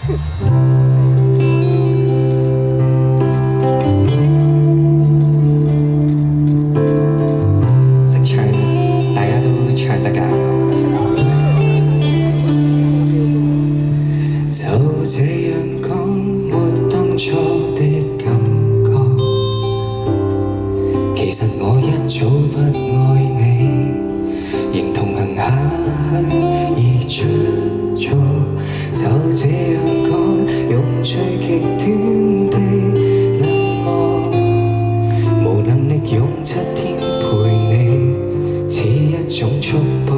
識唱，大家都唱得㗎。就這樣講，沒當初的感覺。其實我一早不愛你，仍同行下去已出錯。就這樣講，用最極端的冷漠，無能力用7天陪你，似一種束縛。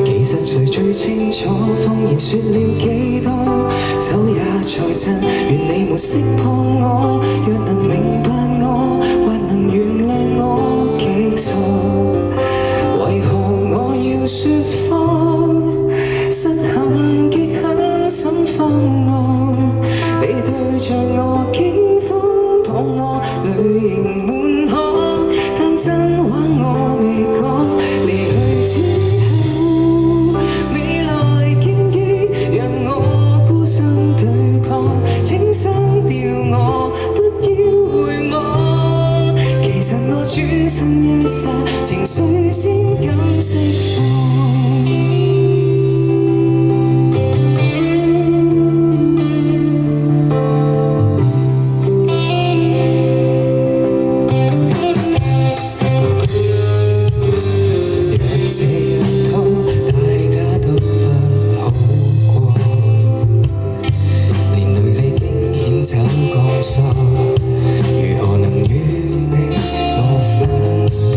其實誰最清楚，謊言說了幾多，手也在震，願你沒識破我。若能明白我，或能原諒我極傻，為何我要說謊？失衡極狠心慌亂，你對着我驚慌彷徨，淚盈滿腔，但真話我未講。離去之後，未來荊棘讓我孤身對抗，請刪掉我，不要回望。其實我轉身一剎，情緒先敢釋放。如何能與你我分開？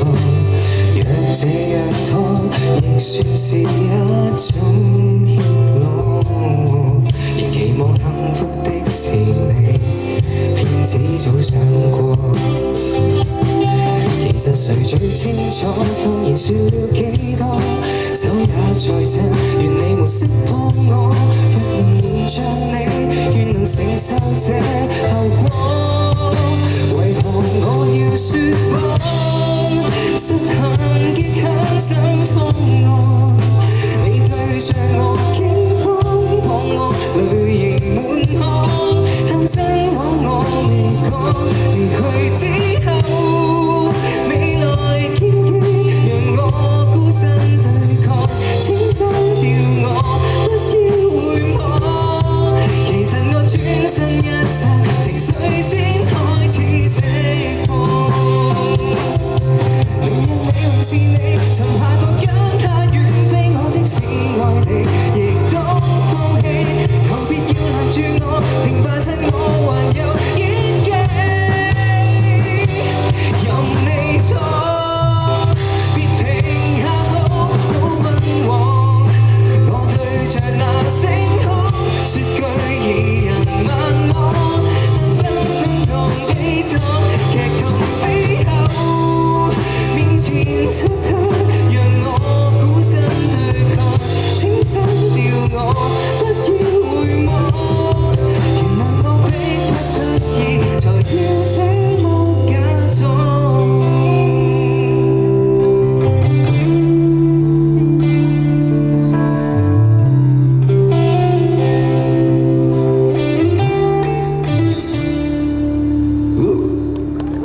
若這樣拖，亦算是一種怯懦。仍期望幸福的是你，騙子早想過。其實誰最清楚，謊言說了幾多，手也在震，願你沒識破我。若能瞞着你，願能承受這後果。為何我要說謊？失衡